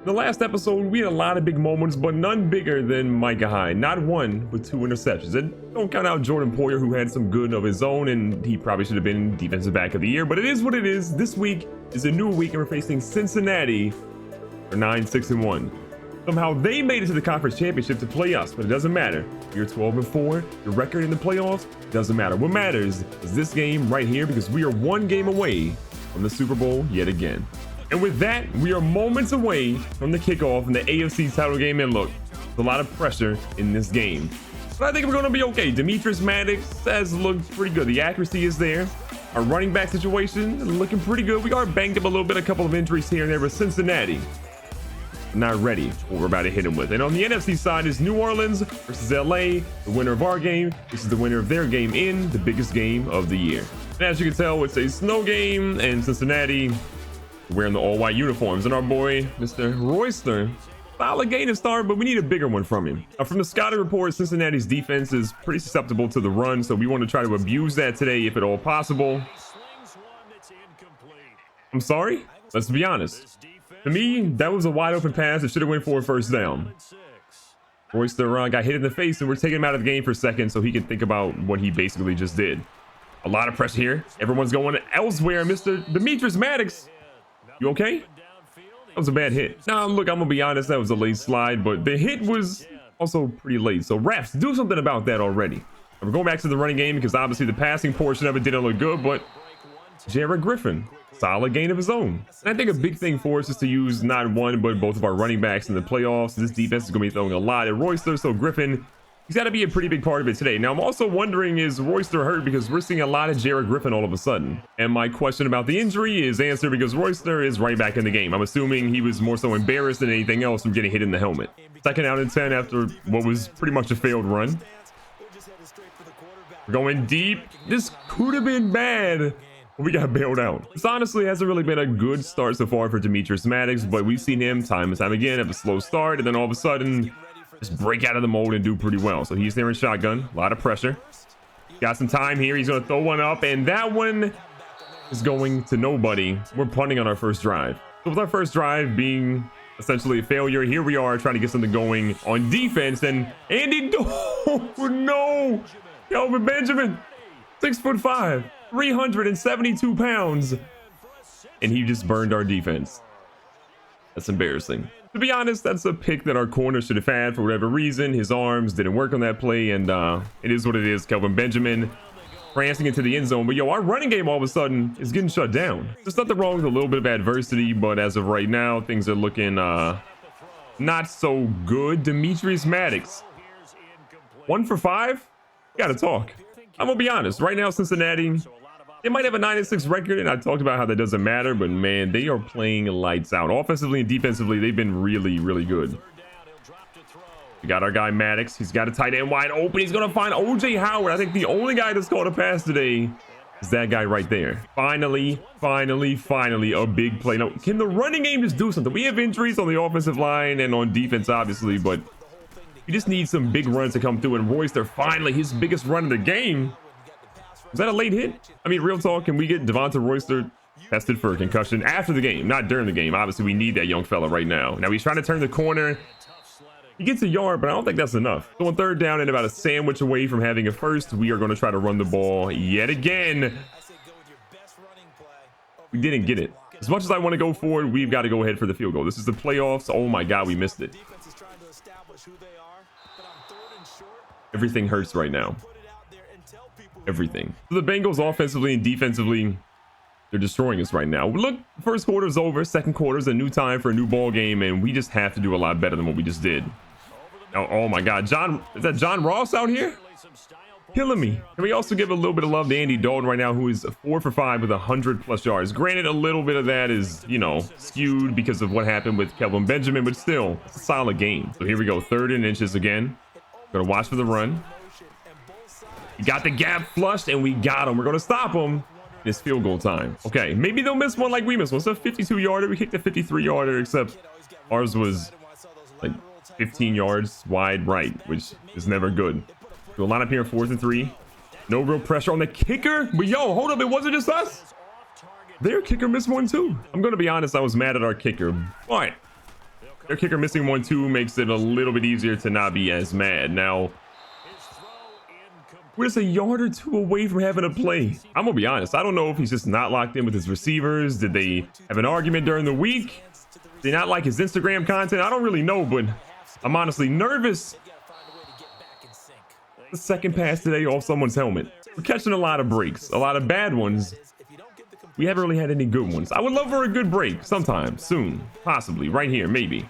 The last episode, we had a lot of big moments, but none bigger than Micah Hyde. Not one, but 2 interceptions. And don't count out Jordan Poyer, who had some good of his own, and he probably should have been defensive back of the year. But it is what it is. This week is a new week, and we're facing Cincinnati for 9-6-1. Somehow they made it to the conference championship to play us, but it doesn't matter. You're 12-4. Your record in the playoffs doesn't matter. What matters is this game right here, because we are 1 game away from the Super Bowl yet again. And with that, we are moments away from the kickoff in the AFC title game. And look, there's a lot of pressure in this game, but I think we're going to be okay. Demetrius Maddox has looked pretty good. The accuracy is there. Our running back situation looking pretty good. We are banged up a little bit, a couple of injuries here and there, but Cincinnati not ready for what we're about to hit them with. And on the NFC side is New Orleans versus LA. The winner of our game, this is the winner of their game in the biggest game of the year. And as you can tell, it's a snow game, and Cincinnati wearing the all-white uniforms. And our boy, Mr. Royster, solid gain to start, but we need a bigger one from him. Now, from the scouting report, Cincinnati's defense is pretty susceptible to the run, so we want to try to abuse that today if at all possible. I'm sorry? Let's be honest. To me, that was a wide open pass that should have went for a first down. Royster got hit in the face, and we're taking him out of the game for a second so he can think about what he basically just did. A lot of pressure here. Everyone's going elsewhere. Mr. Demetrius Maddox, you okay? That was a bad hit. Now, look, I'm gonna be honest, that was a late slide, but the hit was also pretty late. So refs, do something about that already. And we're going back to the running game because obviously the passing portion of it didn't look good, but Jared Griffin, solid gain of his own. And I think a big thing for us is to use not one, but both of our running backs in the playoffs. This defense is gonna be throwing a lot at Royster, so Griffin, he's got to be a pretty big part of it today. Now, I'm also wondering, is Royster hurt? Because we're seeing a lot of Jared Griffin all of a sudden. And my question about the injury is answered because Royster is right back in the game. I'm assuming he was more so embarrassed than anything else from getting hit in the helmet. 2nd out and 10 after what was pretty much a failed run. We're going deep. This could have been bad. We got bailed out. This honestly hasn't really been a good start so far for Demetrius Maddox, but we've seen him time and time again have a slow start, and then all of a sudden just break out of the mold and do pretty well. So he's there in shotgun, a lot of pressure. Got some time here. He's going to throw one up, and that one is going to nobody. We're punting on our first drive. So with our first drive being essentially a failure, here we are trying to get something going on defense. And Andy, oh no, Kelvin Benjamin, 6'5", 372 pounds, and he just burned our defense. That's embarrassing. To be honest, that's a pick that our corner should have had for whatever reason. His arms didn't work on that play, and it is what it is. Kelvin Benjamin prancing into the end zone. But yo, our running game all of a sudden is getting shut down. There's nothing wrong with a little bit of adversity, but as of right now, things are looking not so good. Demetrius Maddox, 1 for 5. Gotta talk. I'm gonna be honest. Right now, Cincinnati, they might have a 9-6 record, and I talked about how that doesn't matter, but man, they are playing lights out. Offensively and defensively, they've been really, really good. We got our guy Maddox. He's got a tight end wide open. He's gonna find OJ Howard. I think the only guy that's caught a pass today is that guy right there. Finally, a big play. Now, can the running game just do something? We have injuries on the offensive line and on defense, obviously, but you just need some big runs to come through. And Royster, finally, his biggest run of the game. Was that a late hit? I mean, real talk, can we get Devonta Royster tested for a concussion after the game, not during the game? Obviously, we need that young fella right now. Now, he's trying to turn the corner. He gets a yard, but I don't think that's enough. So on 3rd down and about a sandwich away from having a first, we are going to try to run the ball yet again. We didn't get it. As much as I want to go forward, we've got to go ahead for the field goal. This is the playoffs. Oh my God, we missed it. Everything hurts right now. Everything. So the Bengals offensively and defensively, they're destroying us right now. Look, first quarter's over. Second quarter's a new time for a new ball game, and we just have to do a lot better than what we just did. Oh my God, is that John Ross out here? Killing me. Can we also give a little bit of love to Andy Dalton right now, who is 4 for 5 with 100+ yards. Granted, a little bit of that is, skewed because of what happened with Kelvin Benjamin, but still, it's a solid game. So here we go, 3rd and inches again. Gonna watch for the run. We got the gap flushed, and we got him. We're gonna stop him. It's field goal time. Okay, maybe they'll miss one like we missed one. So 52-yarder, we kicked a 53-yarder, except ours was like 15 yards wide right, which is never good. We'll line up here 4th and 3. No real pressure on the kicker, but yo, hold up, it wasn't just us. Their kicker missed one too. I'm gonna be honest, I was mad at our kicker, but Their kicker missing 1-2 makes it a little bit easier to not be as mad. Now, we're just a yard or two away from having a play. I'm gonna be honest, I don't know if he's just not locked in with his receivers. Did they have an argument during the week? Did they not like his Instagram content? I don't really know, but I'm honestly nervous. The second pass today off someone's helmet. We're catching a lot of breaks, a lot of bad ones. We haven't really had any good ones. I would love for a good break sometime soon, possibly right here, maybe.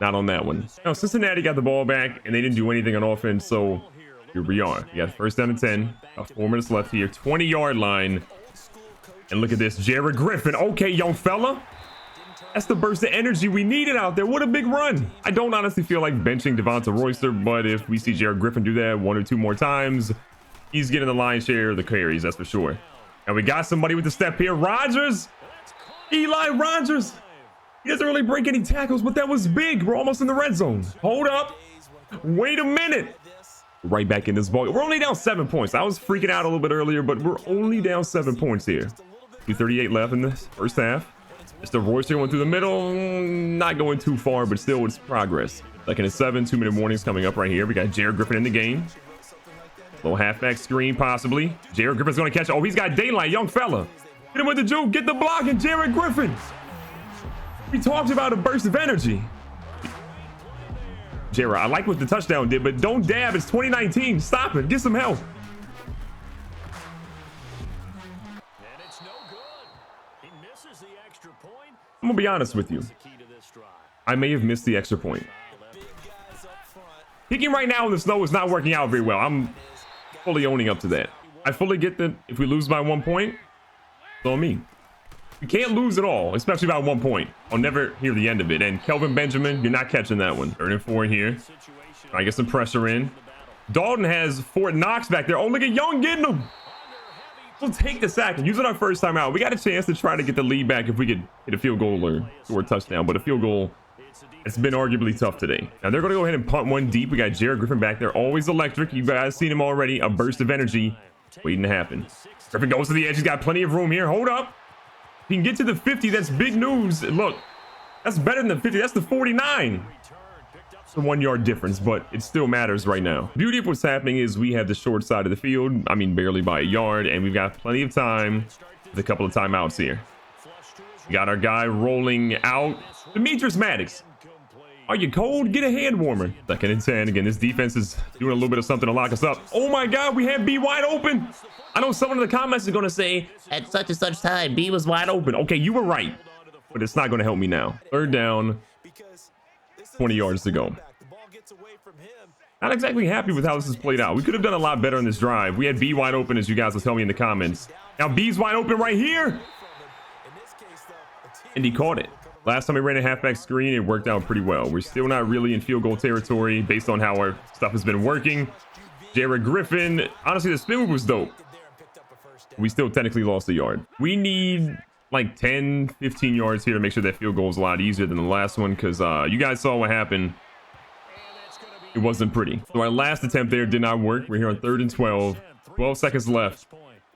Not on that one. Now, Cincinnati got the ball back, and they didn't do anything on offense, so here we are. We got first down and 10. About 4 minutes left here. 20-yard line. And look at this. Jared Griffin. Okay, young fella. That's the burst of energy we needed out there. What a big run. I don't honestly feel like benching Devonta Royster, but if we see Jared Griffin do that 1 or 2 more times, he's getting the lion's share of the carries, that's for sure. And we got somebody with the step here. Rodgers. Eli Rodgers. He doesn't really break any tackles, but that was big. We're almost in the red zone. Hold up. Wait a minute. Right back in this ball. We're only down 7 points. I was freaking out a little bit earlier, but we're only down 7 points here. 2:38 left in this first half. Just a Royster going through the middle. Not going too far, but still it's progress. Second and 7, 2-minute warnings coming up right here. We got Jared Griffin in the game. Little halfback screen, possibly. Jared Griffin's going to catch. Oh, he's got daylight, young fella. Hit him with the juke. Get the block, and Jared Griffin. We talked about a burst of energy. Jared, I like what the touchdown did, but don't dab. It's 2019. Stop it. Get some help. I'm going to be honest with you. I may have missed the extra point. Kicking right now in the snow is not working out very well. I'm fully owning up to that. I fully get that if we lose by 1 point, it's on me. We can't lose at all, especially by 1 point. I'll never hear the end of it. And Kelvin Benjamin, you're not catching that one. 3rd and 4 here. I get some pressure in. Dalton has Fort Knox back there. Oh, look at Young getting him. We'll take the sack and use it our first time out. We got a chance to try to get the lead back if we could hit a field goal or score a touchdown. But a field goal, it's been arguably tough today. Now they're going to go ahead and punt one deep. We got Jared Griffin back there. Always electric. You guys seen him already. A burst of energy waiting to happen. Griffin goes to the edge. He's got plenty of room here. Hold up. If he can get to the 50, that's big news. Look, that's better than the 50. That's the 49. It's a 1 yard difference, but it still matters right now. The beauty of what's happening is we have the short side of the field. I mean, barely by a yard, and we've got plenty of time with a couple of timeouts here. We got our guy rolling out. Demetrius Maddox. Are you cold? Get a hand warmer. 2nd and 10. Again, this defense is doing a little bit of something to lock us up. Oh my God, we have B wide open. I know someone in the comments is going to say, at such and such time, B was wide open. Okay, you were right, but it's not going to help me now. 3rd down, 20 yards to go. Not exactly happy with how this has played out. We could have done a lot better on this drive. We had B wide open, as you guys will tell me in the comments. Now B's wide open right here. And he caught it. Last time we ran a halfback screen, it worked out pretty well. We're still not really in field goal territory based on how our stuff has been working. Jared Griffin, honestly, the spin move was dope. We still technically lost a yard. We need like 10, 15 yards here to make sure that field goal is a lot easier than the last one, because you guys saw what happened. It wasn't pretty. So our last attempt there did not work. We're here on 3rd and 12. 12 seconds left.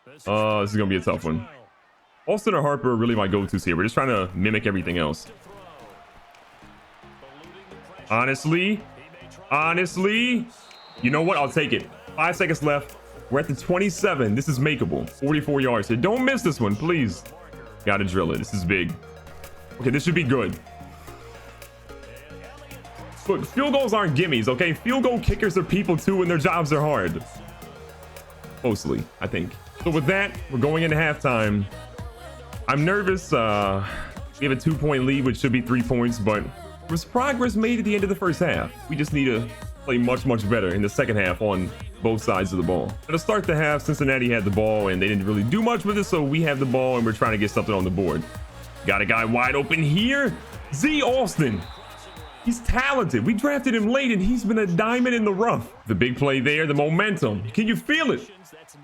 This is going to be a tough one. Austin or Harper are really my go-tos here. We're just trying to mimic everything else. Honestly, you know what? I'll take it. 5 seconds left. We're at the 27. This is makeable. 44 yards here. Don't miss this one, please. Gotta drill it. This is big. Okay, this should be good. Look, field goals aren't gimmies, okay? Field goal kickers are people too, and their jobs are hard. Mostly, I think. So with that, we're going into halftime. I'm nervous. We have a 2-point lead, which should be 3 points, but there was progress made at the end of the first half. We just need to play much, much better in the second half on both sides of the ball. Now, to start the half, Cincinnati had the ball, and they didn't really do much with it, so we have the ball, and we're trying to get something on the board. Got a guy wide open here. Z. Austin. He's talented. We drafted him late, and he's been a diamond in the rough. The big play there, the momentum. Can you feel it?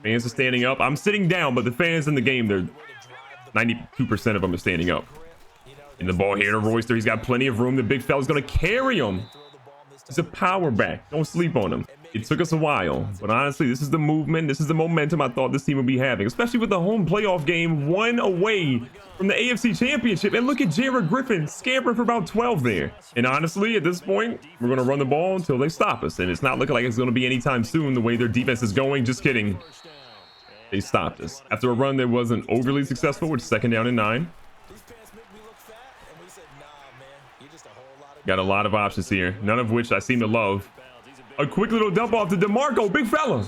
Fans are standing up. I'm sitting down, but the fans in the game, they're 92% of them are standing up. In the ball here to Royster. He's got plenty of room. The big fella's going to carry him. He's a power back. Don't sleep on him. It took us a while, but honestly, this is the movement, this is the momentum I thought this team would be having, especially with the home playoff game, one away from the AFC Championship. And look at Jared Griffin scampering for about 12 there. And honestly, at this point, we're going to run the ball until they stop us. And it's not looking like it's going to be anytime soon the way their defense is going. Just kidding. They stopped us. After a run that wasn't overly successful, with 2nd down and 9. Got a lot of options here, none of which I seem to love. A quick little dump off to DeMarco, big fella.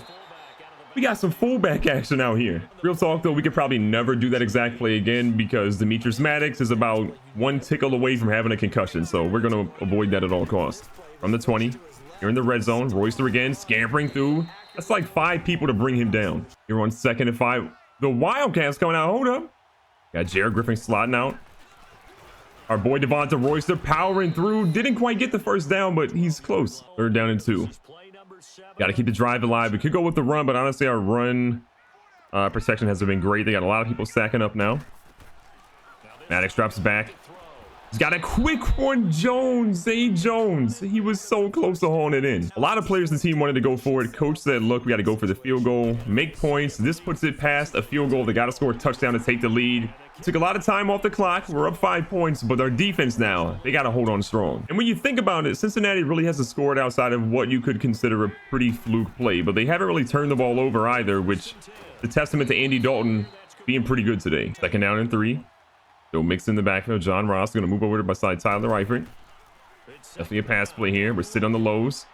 We got some fullback action out here. Real talk though, we could probably never do that exact play again because Demetrius Maddox is about 1 tickle away from having a concussion. So we're going to avoid that at all costs. From the 20, here in the red zone, Royster again, scampering through. That's like 5 people to bring him down. Here on 2nd and 5. The Wildcats coming out, hold up. Got Jared Griffin slotting out. Our boy Devonta Royster powering through. Didn't quite get the 1st down, but he's close. 3rd down and 2. Got to keep the drive alive. We could go with the run, but honestly, our run protection hasn't been great. They got a lot of people stacking up now. Maddox drops back. He's got a quick one, Jones. Zay Jones. He was so close to hauling it in. A lot of players in the team wanted to go for it. Coach said, look, we got to go for the field goal, make points. This puts it past a field goal. They got to score a touchdown to take the lead. It took a lot of time off the clock. We're up 5 points, but our defense now, they got to hold on strong. And when you think about it, Cincinnati really hasn't scored outside of what you could consider a pretty fluke play, but they haven't really turned the ball over either, which is a testament to Andy Dalton being pretty good today. 2nd down and 3. Joe Mixon in the backfield. John Ross going to move over to beside Tyler Eifert. Definitely a pass play here. We're sitting on the lows.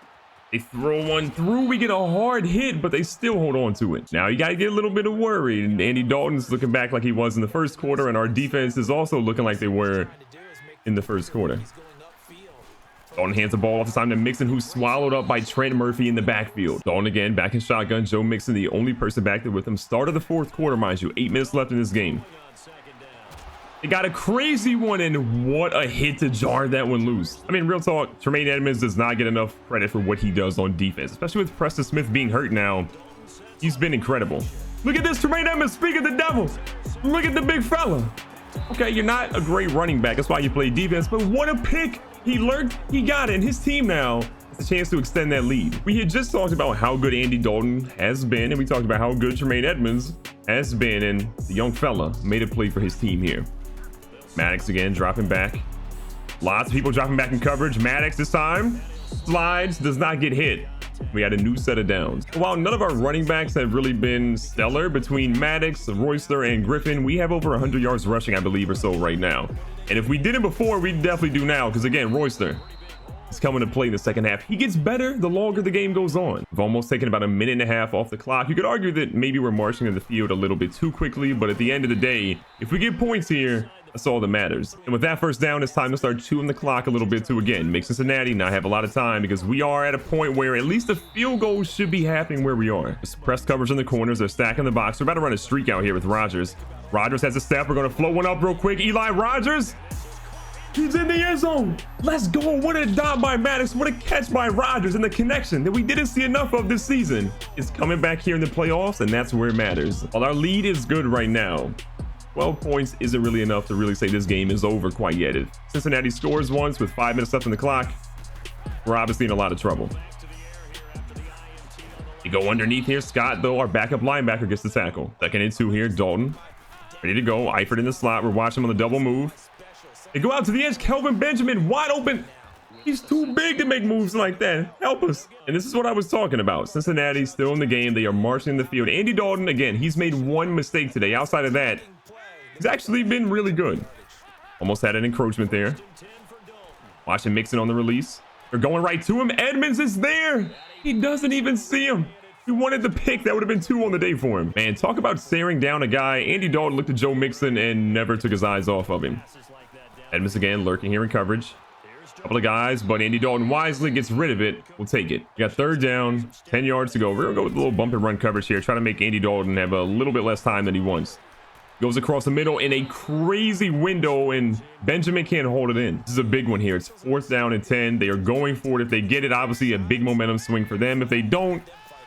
They throw one through. We get a hard hit, but they still hold on to it. Now you got to get a little bit of worry. And Andy Dalton's looking back like he was in the 1st quarter, and our defense is also looking like they were in the 1st quarter. Dalton hands the ball off the time to Mixon, who's swallowed up by Trent Murphy in the backfield. Dalton again back in shotgun. Joe Mixon, the only person back there with him. Start of the 4th quarter, mind you. 8 minutes left in this game. They got a crazy one, and what a hit to jar that one loose. I mean, real talk, Tremaine Edmonds does not get enough credit for what he does on defense, especially with Preston Smith being hurt now. He's been incredible. Look at this, Tremaine Edmonds, speak of the devil. Look at the big fella. Okay, you're not a great running back. That's why you play defense, but what a pick. He lurked, he got it, and his team now has a chance to extend that lead. We had just talked about how good Andy Dalton has been, and we talked about how good Tremaine Edmonds has been, and the young fella made a play for his team here. Maddox again dropping back. Lots of people dropping back in coverage. Maddox this time slides, does not get hit. We had a new set of downs. While none of our running backs have really been stellar, between Maddox, Royster, and Griffin, we have over 100 yards rushing, I believe, or so right now. And if we did it before, we definitely do now, because again, Royster is coming to play in the 2nd half. He gets better the longer the game goes on. We've almost taken about a minute and a half off the clock. You could argue that maybe we're marching in the field a little bit too quickly, but at the end of the day, if we get points here, that's all that matters. And with that 1st down, it's time to start chewing the clock a little bit too again. Make Cincinnati not have a lot of time because we are at a point where at least a field goal should be happening where we are. Just press coverage in the corners. They're stacking the box. We're about to run a streak out here with Rodgers. Rodgers has a step. We're going to float one up real quick. Eli Rodgers. He's in the end zone. Let's go. What a dot by Maddox. What a catch by Rodgers. And the connection that we didn't see enough of this season is coming back here in the playoffs, and that's where it matters. While our lead is good right now, 12 points isn't really enough to really say this game is over quite yet. If Cincinnati scores once with 5 minutes left on the clock, we're obviously in a lot of trouble. You go underneath here. Scott, though, our backup linebacker, gets the tackle. 2nd and 2 here. Dalton ready to go. Eifert in the slot. We're watching him on the double move. They go out to the edge. Kelvin Benjamin wide open. He's too big to make moves like that. Help us. And this is what I was talking about. Cincinnati still in the game. They are marching in the field. Andy Dalton, again, he's made one mistake today. Outside of that, he's actually been really good. Almost had an encroachment there. Watching Mixon on the release. They're going right to him. Edmonds is there. He doesn't even see him. He wanted the pick. That would have been 2 on the day for him. Man, talk about staring down a guy. Andy Dalton looked at Joe Mixon and never took his eyes off of him. Edmonds again lurking here in coverage. Couple of guys, but Andy Dalton wisely gets rid of it. We'll take it. We got 3rd down, 10 yards to go. We're gonna go with a little bump and run coverage here. Try to make Andy Dalton have a little bit less time than he wants. Goes across the middle in a crazy window, and Benjamin can't hold it in. This is a big one here. It's 4th down and 10. They are going for it. If they get it, obviously a big momentum swing for them. If they don't,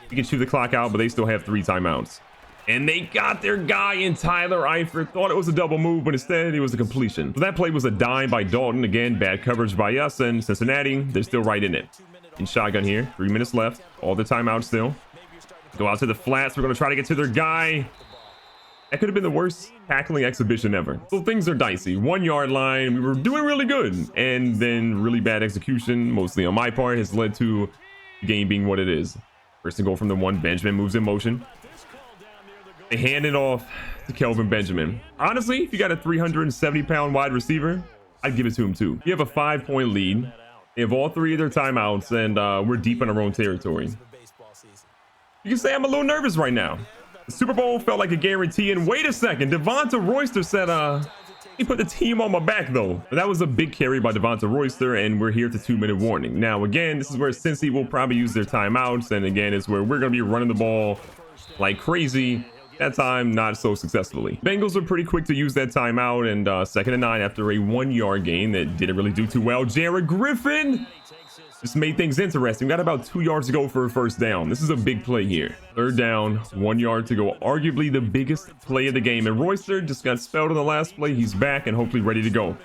we can chew the clock out, but they still have 3 timeouts. And they got their guy in Tyler Eifert. Thought it was a double move, but instead it was a completion. So that play was a dime by Dalton. Again, bad coverage by us, and Cincinnati, they're still right in it. In shotgun here. 3 minutes left. All the timeouts still. Go out to the flats. We're going to try to get to their guy. That could have been the worst tackling exhibition ever. So things are dicey. 1 yard line. We were doing really good. And then really bad execution, mostly on my part, has led to the game being what it is. First and goal from the 1. Benjamin moves in motion. They hand it off to Kelvin Benjamin. Honestly, if you got a 370-pound wide receiver, I'd give it to him too. We have a 5-point lead. They have all 3 of their timeouts, and we're deep in our own territory. You can say I'm a little nervous right now. The Super Bowl felt like a guarantee, and wait a second, Devonta Royster said he put the team on my back though. But that was a big carry by Devonta Royster, and we're here to 2-minute warning. Now again, this is where Cincy will probably use their timeouts, and again, it's where we're going to be running the ball like crazy. That time, not so successfully. Bengals were pretty quick to use that timeout, and 2nd and 9 after a 1-yard gain that didn't really do too well. Jared Griffin just made things interesting. We got about 2 yards to go for a first down. This is a big play here. 3rd down, 1 yard to go. Arguably the biggest play of the game. And Royster just got spelled on the last play. He's back and hopefully ready to go.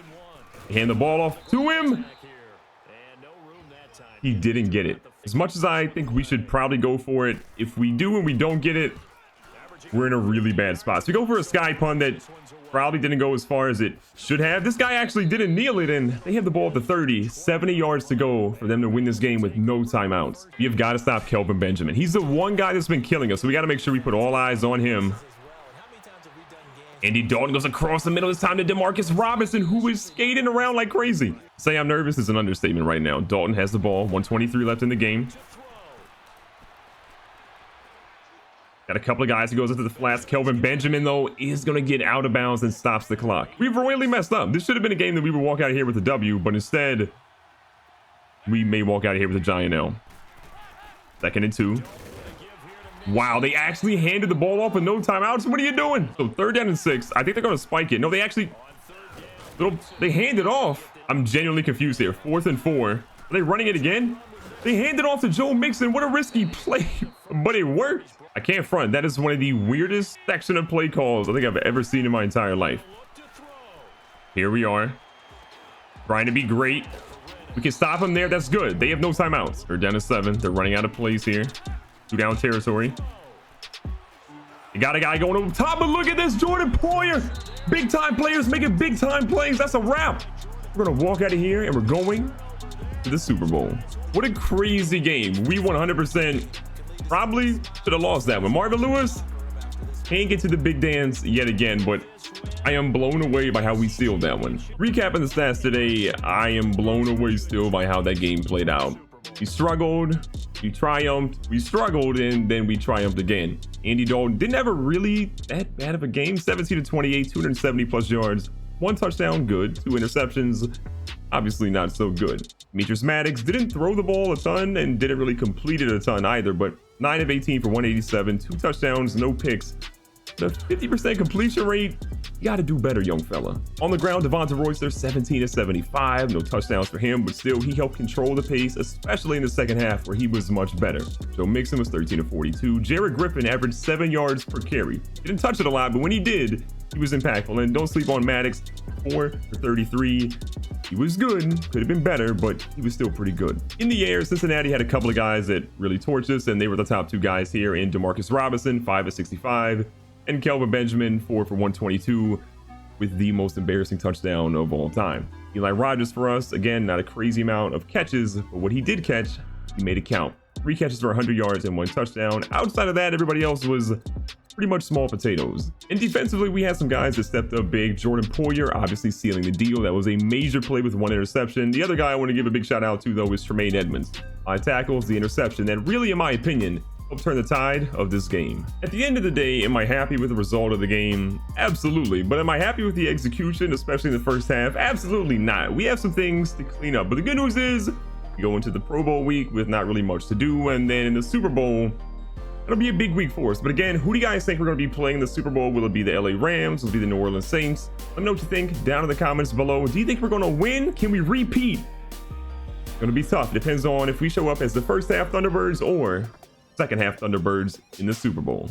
They hand the ball off to him. He didn't get it. As much as I think we should probably go for it, if we do and we don't get it, we're in a really bad spot. So we go for a sky punt that probably didn't go as far as it should have. This guy actually didn't kneel it, and they have the ball at the 30. 70 yards to go for them to win this game with no timeouts. We have got to stop Kelvin Benjamin. He's the one guy that's been killing us, so we got to make sure we put all eyes on him. Andy Dalton goes across the middle this time to Demarcus Robinson, who is skating around like crazy. Say I'm nervous is an understatement right now. Dalton has the ball. 1:23 left in the game. Got a couple of guys who goes into the flats. Kelvin Benjamin, though, is going to get out of bounds and stops the clock. We've royally messed up. This should have been a game that we would walk out of here with a W, but instead, we may walk out of here with a giant L. 2nd and 2. Wow, they actually handed the ball off with no timeouts. What are you doing? So 3rd down and 6. I think they're going to spike it. No, they actually... They hand it off. I'm genuinely confused here. 4th and 4. Are they running it again? They handed off to Joe Mixon. What a risky play, but it worked. I can't front. That is one of the weirdest section of play calls I think I've ever seen in my entire life. Here we are. Trying to be great. We can stop them there. That's good. They have no timeouts. They're down to 7. They're running out of plays here. 2 down territory. You got a guy going over top, but look at this. Jordan Poyer. Big time players making big time plays. That's a wrap. We're going to walk out of here and we're going to the Super Bowl. What a crazy game. We 100% probably should have lost that one. Marvin Lewis can't get to the big dance yet again, but I am blown away by how we sealed that one. Recapping the stats today, I am blown away still by how that game played out. We struggled, we triumphed, we struggled, and then we triumphed again. Andy Dalton didn't have a really that bad of a game. 17-28, 270 plus yards, 1 touchdown, good. 2 interceptions, obviously not so good. Demetrius Maddox didn't throw the ball a ton and didn't really complete it a ton either, but 9 of 18 for 187, 2 touchdowns, no picks. The 50% completion rate, you got to do better, young fella. On the ground, Devonta Royster, 17-75, no touchdowns for him, but still he helped control the pace, especially in the second half where he was much better. Joe Mixon was 13-42. Jared Griffin averaged 7 yards per carry. He didn't touch it a lot, but when he did, he was impactful. And don't sleep on Maddox, 4 for 33. He was good, could have been better, but he was still pretty good. In the air, Cincinnati had a couple of guys that really torched us, and they were the top 2 guys here in Demarcus Robinson, 5 of 65, and Kelvin Benjamin, 4 for 122, with the most embarrassing touchdown of all time. Eli Rogers for us, again, not a crazy amount of catches, but what he did catch, he made it count. 3 catches for 100 yards and 1 touchdown. Outside of that, everybody else was pretty much small potatoes. And defensively, we had some guys that stepped up big. Jordan Poyer obviously sealing the deal. That was a major play with 1 interception. The other guy I want to give a big shout out to, though, is Tremaine Edmonds. 5 tackles, the interception that really, in my opinion, helped turn the tide of this game. At the end of the day, am I happy with the result of the game? Absolutely. But am I happy with the execution, especially in the first half? Absolutely not. We have some things to clean up. But the good news is we go into the Pro Bowl week with not really much to do. And then in the Super Bowl, it'll be a big week for us. But again, who do you guys think we're going to be playing in the Super Bowl? Will it be the LA Rams? Will it be the New Orleans Saints? Let me know what you think down in the comments below. Do you think we're going to win? Can we repeat? It's going to be tough. It depends on if we show up as the first half Thunderbirds or second half Thunderbirds in the Super Bowl.